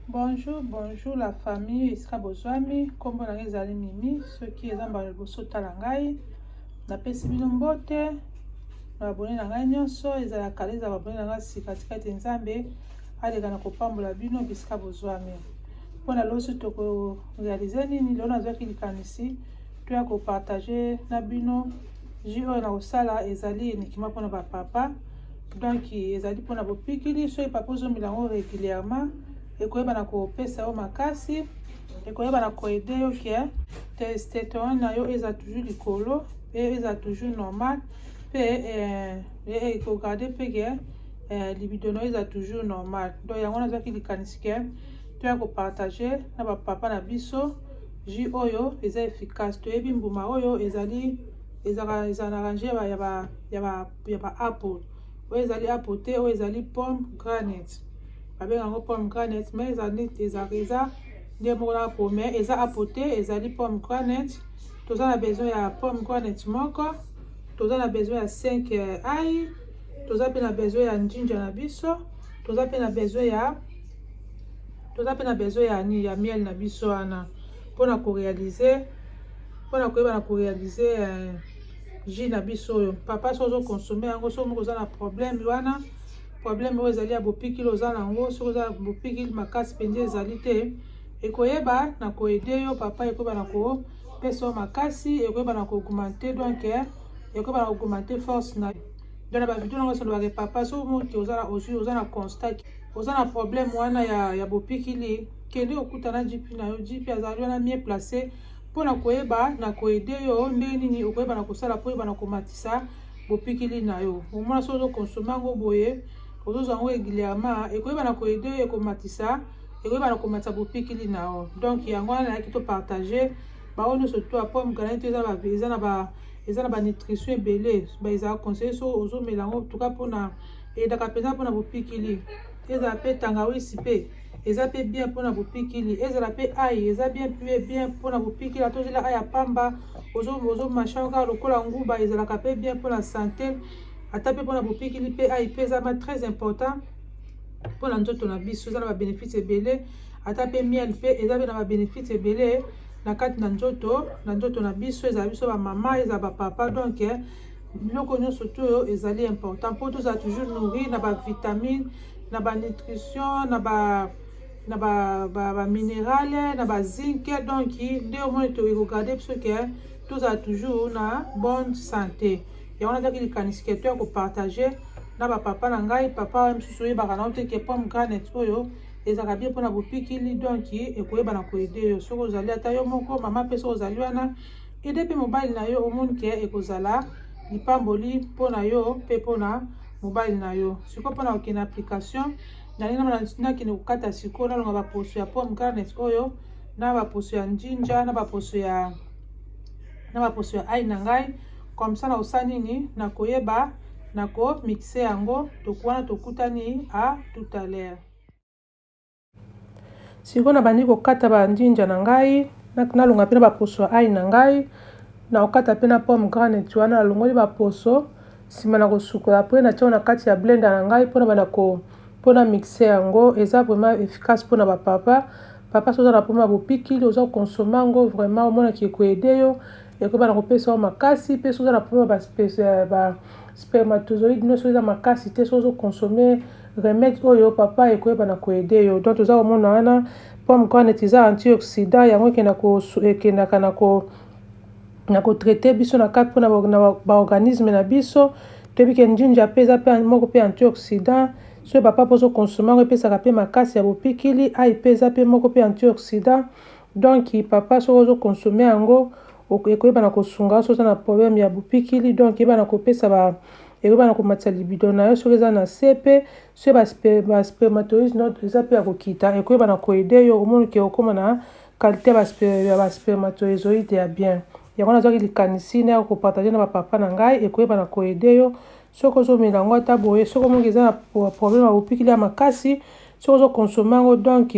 Bonjour, bonjour la famille esika bozwami kombo na ezali Mimi soki eza mbala liboso tala ngai napesi bino mbote na babone na ngai nyonso ezala kaleza babone na ngai sika tikati nzambe aleka na kopambola bino bisika bozwami mpona loso toko realize nini lelo nazwaki likanisi to ya kopartage na bino ji oyo na kosala ezali enikima mpona bapapa donc ezali mpona bopikili soki papa ozomela yango régulièrement ekoyeba na kopesa yo makasi ekoyeba na koede yo ke testosterone na yo eza toujours likolo pe eza toujours normal pe ekogarde pe ke libido na yo eza toujours normal donc yango nazwaki likanisi ke to ya kopartage na bapapa na biso ji oyo eza efficace toyebi mbuma oyo eza na range ya ba apple oyo ezali apple te oyo ezali pomme granate avec un pomme granate mais eza nde moko na pomme eza apote ezali pomme granate toza na besoin ya pomme granate moko toza na besoin ya 5 ai toza pe na besoin ya njinja na biso toza pe na besoin ya miel na biso wana mpona koyeba na korealize jus na biso oyo papa so ozokonsome yango so moko oza na problème wana problème oyo ezali ya bopikili oza nango soki oza na bopikili makasi mpenza ezali te ekoyeba na koede yo papa ekoyeba na kopesa yo makasi ekoyeba na koaugmente donc ekoyeba na koaugmente force na donc na bavideo nango esolobaka papa soki moki oza na constat oza na problème wana ya bopikili kende okutana jipi na yo jipi azali wana mieux placé mpona koyeba na koede yo ndenge nini okoyeba na kosala po oyeba na komatisa bopikili na yo omona soki ozokonsome yango boye ozozwa yango régulièrement ekoyeba na koede yo ekomatisa bopikili na yo donc yango wana nayaki topartage bango nyonso to ya pomme granate eza na banutrition ebele ezala conseiller so ozomela yango tuka mpona eyedaka mpenza mpona bopikili ezala mpe tangawisi mpe eza mpe bien mpona bopikili ezala mpe ai eza bien mpona bopikili ata ozela ai ya pamba ozomasha kaka lokola nguba ezalaka mpe bien mpona santé ata mpe mpona bopikili mpe ai mpe ezama très important mpona nzoto na biso eza na babénéfice ebele ata mpe miel mpe eza mpe na babénéfice ebele na kati na nzoto na biso ezala biso bamama ezala bapapa donc biloko nyonso to oyo ezali important mpo tozala toujours nourri na bavitamine na banutrition na baminerale na bazinke donc nde omoni toekogarde biso ke tozala toujours na bonne santé yango nazaki likanisi ke to ya kopartage na bapapa na ngai papa mosusu oyebaka nango te ke pomme granate oyo ezalaka bien mpona bopikili donc ekoyeba na koede yo soki ozali ata yo moko mama mpe soki ozali wana ede mpe mobali na yo omoni ke ekozala lipamboli mpona yo mpe mpona mobali na yo sikoyo mpona kokende application nakende kokata sikoyo nalonga baposo ya pomme granate oyo na baposo ya njinja na baposo ya ai na ngai comme ça na osala nini na koyeba na komixe yango wana tokutani a tout à l'heure sikoyo na bandi kokata banjinja na ngai nalonga mpe na baposo ya ai na ngai na kokata mpe na pomme granate wana nalongoli baposo nsima na kosukola apres na tiango na kati ya blender na ngai mpona mixe yango eza vraiment efficace mpona bapapa papa so oza na problème ya bopikili oza kokonsome yango vraiment omonaki ekoede yo ekoyeba na kopesa yo makasi mpe so oza na problème ya spermatozoïde nyonso eza makasi te so ozokonsome remède oyo papa ekoyeba na koede yo donc toza komona wana pomme granate eza antioxydant yango ekendaka na kotraite biso na kati mpona baorganisme na biso toyebi ke njinja mpe eza moko mpe antioxydant soki papa mpo ozokonsome yango epesaka mpe makasi ya bopikili ai mpe eza mpe moko mpe antioxydant donc papa soki ozokonsome yango ekoyeba na kosunga so oza na problème ya bopikili donc ekoyeba na komatisa libido na yo soki eza na se mpe soki baspermatoïde eza mpe ya kokita ekoyeba na koede yo omonike okóma na qualité ya baspermatozoïde ya bien yango nazwaki likanisi na ya kopartage na bapapa na ngai ekoyeba na koede yo soki ozomela yango ata boye soki omoniki eza na problème ya bopikili ya makasi soki ozokonsome yango donc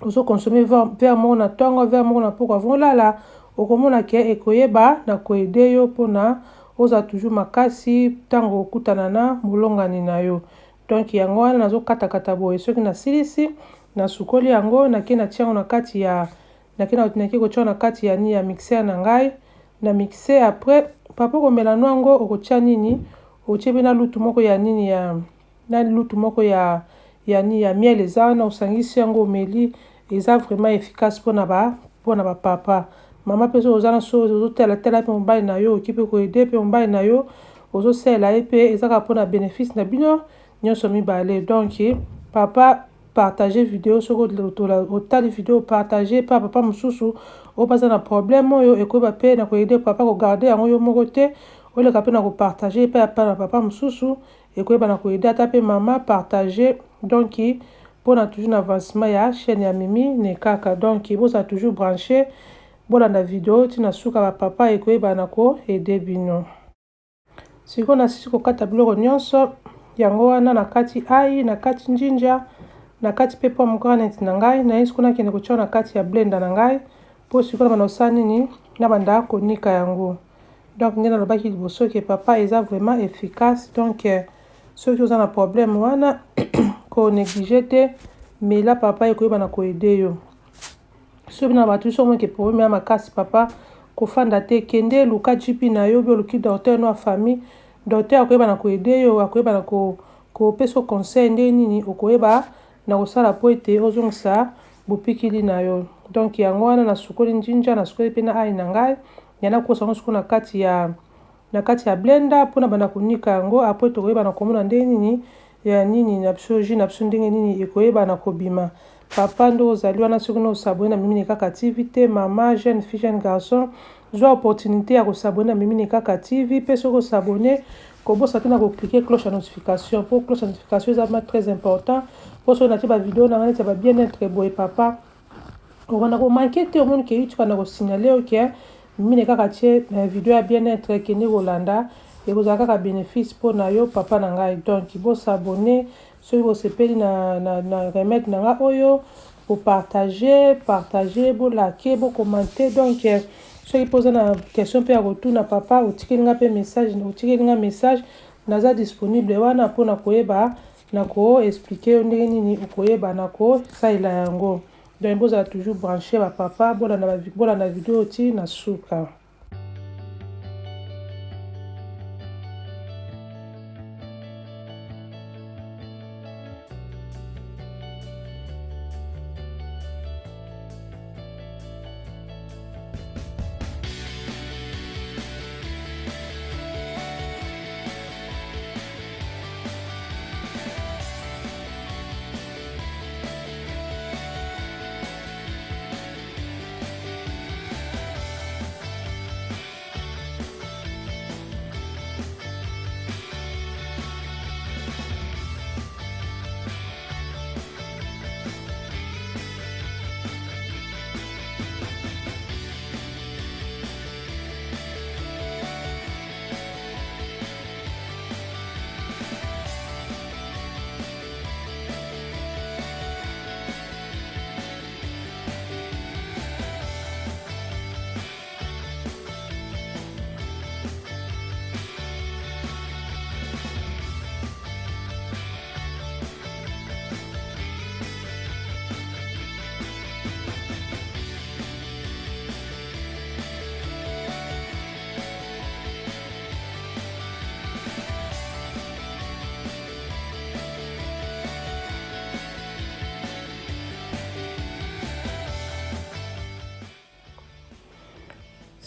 ozokonsome verre moko na ntongo verre moko na poko avant olala okomona ke ekoyeba na koede yo mpona ozala toujours makasi ntango okutana na molongani na yo donc yango wana nazokatakata boye soki nasilisi na sukoli yango nake na tiango na kati ya nake kotia na kati ya ya mixeur na ngai na mixer. Après papa komela nwango okotia nini otie pe na lutu moko ya nini na lutu moko ya miel eza na osangisi yango omeli eza vraiment efficace mpona ba papa. Mama pe so ozana so ozotela tela pe mobali na yo oki pe koede pe mobali na yo ozosela ye pe ezaka mpona bénéfice na bino nyonso mibale. Donc papa partager vidéo soko otali vidéo partager pa papa mosusu oyo baza na problème oyo ekoyeba pe na koyede papa kogarde yango yo moko te oleka pe na kopartage pe apa na papa mosusu ekoyeba na koyede ata pe mama partager. Donc mpona toujours na avancement ya chaîne ya Mimi Nekaka. Donc boza toujours branché bolanda vidéo ntina suka bapapa ekoyeba na koyede bino. Sikoyo nasisi kokata biloko nyonso yango wana na kati ai na kati njinja na kati pe pomegranate na ngai na yesu kuna kende kotia na kati ya blender na ngai po sikoyo na banosa nini na banda konika yango. Donc nde nalobaki liboso ke papa eza vraiment efficace. Donc soki oza na problème wana ko néglige te mela papa ekoyeba na koyede yo. Soki na bato so moke problème ya makasi papa kofanda te kende luka jipi na yo bio luki docteur no famille docteur akoyeba na koyede yo akoyeba na kopesa conseil nde nini okoyeba na kosala po ete ozongisa bopikili na yo. Donc yango wana na sukoli njinja na sukoli pe na ai na ngai yana kosa ngo suko na kati ya blender mpona banda konika yango apres tokoyeba na komona nde nini ya nini na biso jus na biso ndenge nini ekoyeba na kobima. Papa ndo ozali wana soki no osabone na Mimi Nekaka TV te mama jeune fille jeune garçon zwa opportunité ya kosabone na Mimi Nekaka TV pe soki osabone kobosa te na kocliquer cloche ya notification po cloche ya notification eza vraiment très important po soki natie bavideo na nga neti ya babien-être boye papa okanda komanke te omoni ke youtube na kosignale oke Mimi Nekaka tie video ya bien-être ekende kolanda ekozala kaka bénéfice mpo na yo papa na ngai. Donc bosabone soki bosepeli na remède na nga oyo bopartage bolake bokomante. Donc soki mpoza na question mpe ya kotuna papa otikeli nga message naza disponible wana mpona koyeba na koexplike yo ndenge nini okoyeba na kosalela yango. Donc bozala toujours branché bapapa bolanda video ti na suka.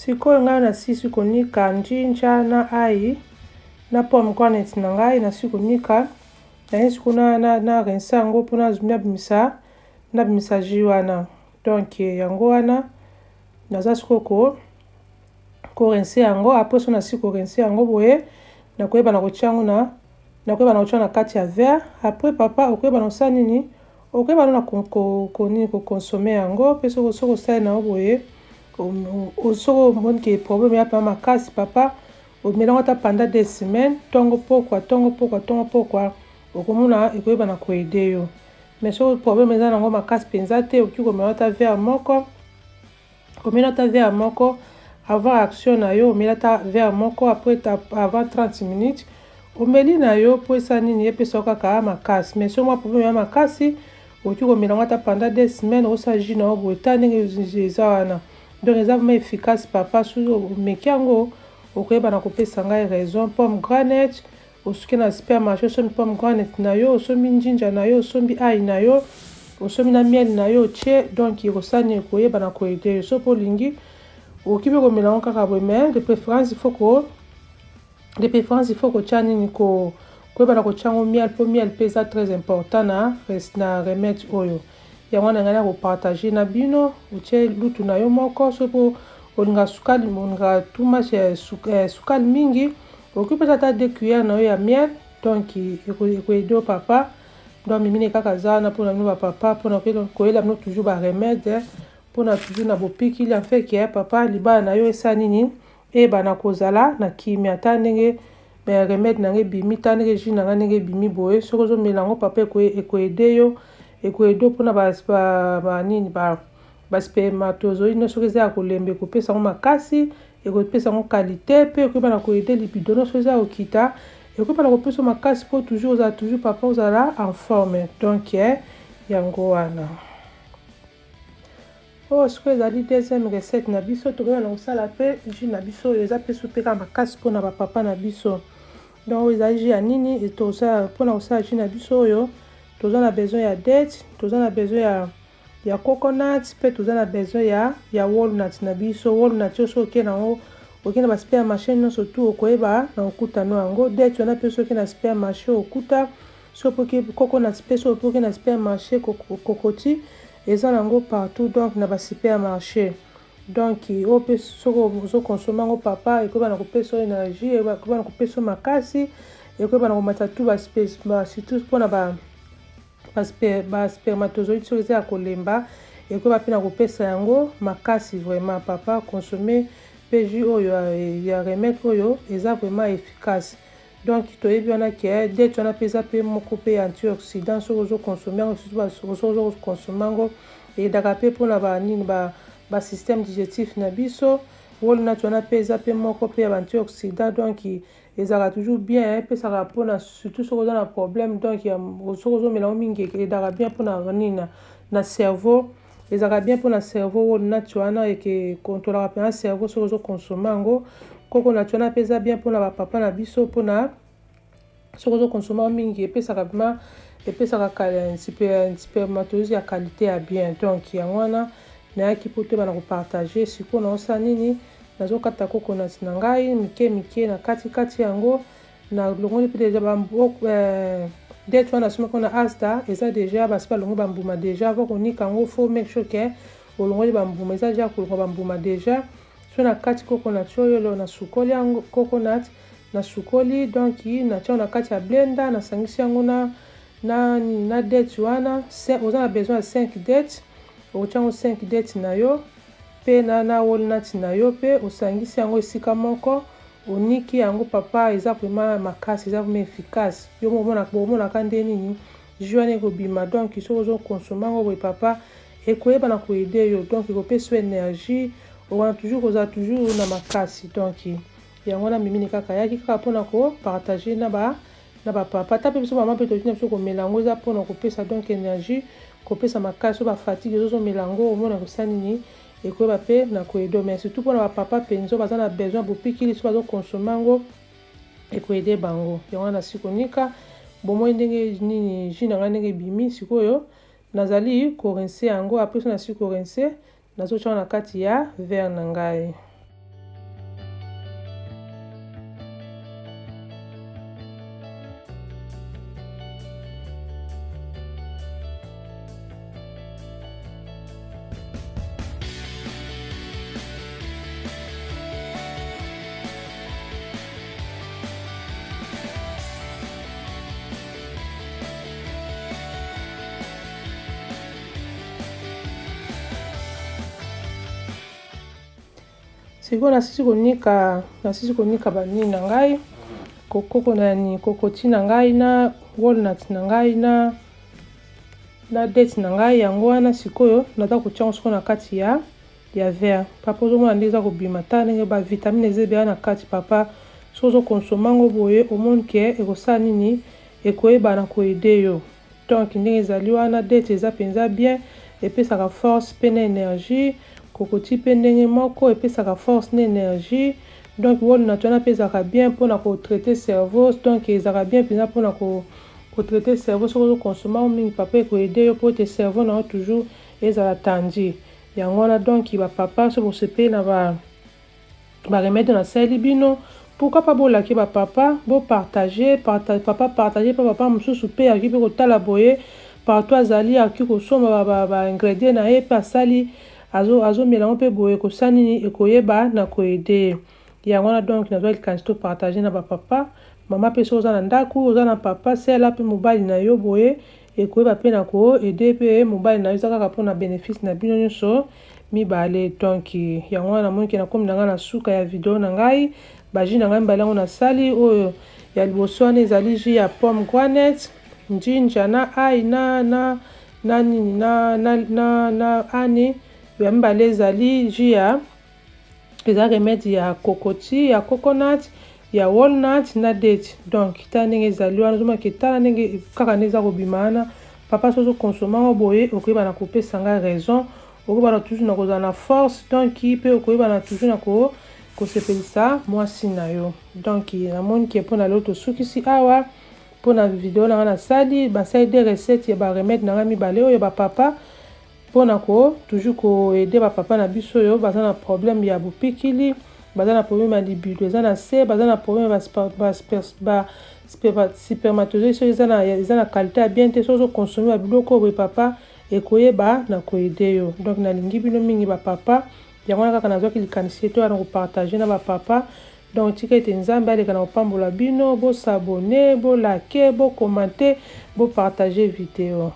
Sikoyo ngai nasisi konika njinja na ai na pomegranate na ngai nasisi konika nayesi kuna na rinse yango mpona nabimisa jus wana. Donc yango wana naza sikoyo korinse yango apres so nasisi korinse yango boye nakoyeba na kotia yango na kati ya verre. Apres papa okoyeba na osala nini okoyeba na kokonsome yango mpe soki osali na yo boye soko omoni ke problème ya pa makasi papa omelango ata pendant 2 semaines tongo pokwa okomona ekoyeba na koyede yo. Mais soki problème eza nango makasi mpenza te okoki komela ata verre moko avant action na yo omela ata verre moko après avant 30 minutes omeli na yo po esa nini epesa kaka makasi. Mais soki mwa problème ya makasi okoki komela yango ata pendant 2 semaines osala jus na yo boye ta ndenge eza wana. Donc eza vraiment efficace papa. Soki omeki yango okoyeba na kopesa ngai raison. Pomme granette osoki na supermarché osombi pomme granette na yo, osombi njinja na yo, osombi ai na yo, osombi na miel na yo tie. Donc ekosani ekoyeba na koyede yo. So po olingi okoki mpe komela yango kaka boye, mais de préférence il faut kotia nini koyeba na kotia yango miel, po miel mpe eza très important na remède oyo. Yango wana ngai na kopartage na bino otie lutu na yo moko. So po olinga sukali, olinga too much sukali mingi, okoki mpe ata 2 cuillères na yo ya miel. Donc ekoyede yo papa. Donc mimine kaka za wana mpona bino bapapa, mpona koyela bino toujours baremède, mpona toujours na bopikili en fait ke papa libala na yo esa nini eyebana kozala na kimia ata ndenge remède na ngai ebimi, ta ndenge jus na ngai ndenge ebimi boye. Soki ozomela yango papa ekoyede yo mpona baspermatozoïde nyonso soki eza ya kolemba ekopesa yango makasi, ekopesa yango qualité, mpe ekoyeba na koyede libido nyonso soki eza ya kokita ekoyeba na kopesa makasi mpo toujours ozala toujours papa ozala en forme. Donc yango wana oyo sikoyo ezali deuxième recette na biso. tokoyeba na kosala mpe jus na biso oyo eza mpe supeka makasi mpona bapapa na biso. Donc oyo ezali jus ya nini mpona kosala jus na biso oyo toza na besoin ya date, toza na besoin ya coconut, mpe toza na besoin ya walnut na biso. Walnut oyo soki oke na basupermarché nyonso tu okoyeba na okuta no yango. Date wana mpe soki na supermarché okuta, soki coconut mpe soki oke na supermarché kokoti eza nango partout, donc na basupermarché. Donc oyo mpe soki ozokonsome yango papa ekoyeba na kopesa énergie, ekoyeba na kopesa makasi, ekoyeba na komata tu surtout mpona baspermatozoïde soki eza ya kolemba ekoyeba mpe na kopesa yango makasi. Vraiment papa consommer mpe jus oyo ya remède oyo eza vraiment efficace. Donc toyebi wana ke date wana mpe eza mpe moko mpe antioxydant. soki ozokonsome yango soki ozokonsome yango eyedaka mpe mpona basystème digestif na biso. Walnut wana mpe eza mpe moko mpe ya antioxydant. Donc ezalaka toujours bien, epesaka mpona surtout soki oza na problème. Donc soki ozomela yango mingi edaka bien mpona nini na cerveau, ezalaka bien mpona cerveau. Walnut wana ekontrolaka mpenza cerveau soki ozokonsome yango. Coconut wana mpe eza bien mpona bapapa na biso, mpona soki ozokonsome yango mingi epesaka spermatozoïde ya qualité ya bien. Donc yango wana nayaki mpo toyeba na kopartage. sikoyo naosala nini, nazokata coconut na ngai mike na katikati yango, na longoli mpe deja date wana nasomaki na asta eza deja basi balongoli bambuma deja avant konika yango. Faut make sure ke olongoli bambuma eza deja kolonga bambuma deja. So na kati coconut oyo lelo nasukoli yango coconut nasukoli, donc natia na kati ya blender nasangisi yango na date wana. Oza na besoin ya 5 date, okotia yango 5 date na yo mpe na walnut na yo, mpe osangisi yango esika moko oniki yango papa. Eza vraiment makasi, eza vraiment efficace. Yo omonaka nde nini jus wana ekobima. Donc soki ozokonsome yango boye papa ekoyeba na koyede yo, donc ekopesa yo énergie, owana toujours kozala toujours na makasi. Donc yango wana mimini kaka yaki kaka mpona kopartage na bapapa. Ata mpe biso mama mpe totina biso komela yango eza mpona kopesa donc énergie, kopesa makasi. oyo bafatigue ezozomela yango omona kosala nini ekoyeba mpe na koyede. Mais surtout mpona bapapa mpenza baza na besoin bopikili so bazokonsome yango ekoyede bango. yango wana sikonika bomoi ndenge nini jus na ngai ndenge ebimi. sikoyo nazali korince yango, apres so nasi korince nazotia na kati ya verre na ngai. sikoyo nasisi konika banini na ngai, kokoti na ngai na walnut na ngai na date na ngai. yango wana sikoyo naza kotia yango sikoyo na kati ya verre. papa ozomona nde eza kobima ta ndenge bavitamine eza ebele na kati papa. soki ozokonsome yango boye omoni ke ekosala nini ekoyeba na koyede yo. donc ndenge ezali wana date eza mpenza bien epesaka force mpe na énergie kokoti mpe ndenge moko epesaka force na énergie donc wol naturel mpe ezalaka bien mpona kotraite cerveau donc ezalaka bien mpenza mpona kotraite cerveau soki ozokonsoma o mingi papa ekoyede yo mpo ete cerveau na yo toujours ezala tandi yango wana donc bapapa so bosepeli na baremede na sali bino pourquoi pas bolaki bapapa bopartage papa partage mpe papa mosusu mpe aki mpe kotala boye partout azali aki kosomba baingrédient na ye mpe asali azomela yango mpe boye kosala nini ekoyeba na koyede yango wana donc nazwaki kanisi topartage na bapapa mama mpe so oza na ndako oza na papa sela mpe mobali na yo boye ekoyeba mpe na koede mpe mobali na yo eza kaka mpona bénéfice na bino nyonso mibale donc yango wana namoniki nakomi na ngai na suka ya video na ngai baji na ngai mibale yango nasali oyo ya liboso wana ezali jus ya pomme granette njinja na ai na nini na ani ya mibale ezali jus ya eza remede ya kokoti ya coconut ya walnut na date donc ta ndenge ezali wana ozomaki tala ndenge kaka nde eza kobima wana papa so ozokonsoma ngo boye okoyeba na kopesa ngai raison okoyeba na toujours na kozala na force donc mpe okoyeba na toujours na kosepelisa mwasi na yo donc namoniki mpona lelo tosukisi awa mpona video na ngai nasali basali de recette ya baremede na ngai mibale oyo bapapa mpona toujours koede bapapa na biso oyo baza na problème ya bopikili baza na problème ya libido eza na se baza na problème ya spermatozoïde so eza na qualité ya bien te so ozokonsome babiloko boye papa ekoyeba na koyede yo donc nalingi bino mingi bapapa yango wana kaka nazwaki likanisi to wana kopartage na bapapa donc tika ete nzambe aleka na kopambola bino bosabone bolake bokomante bopartage video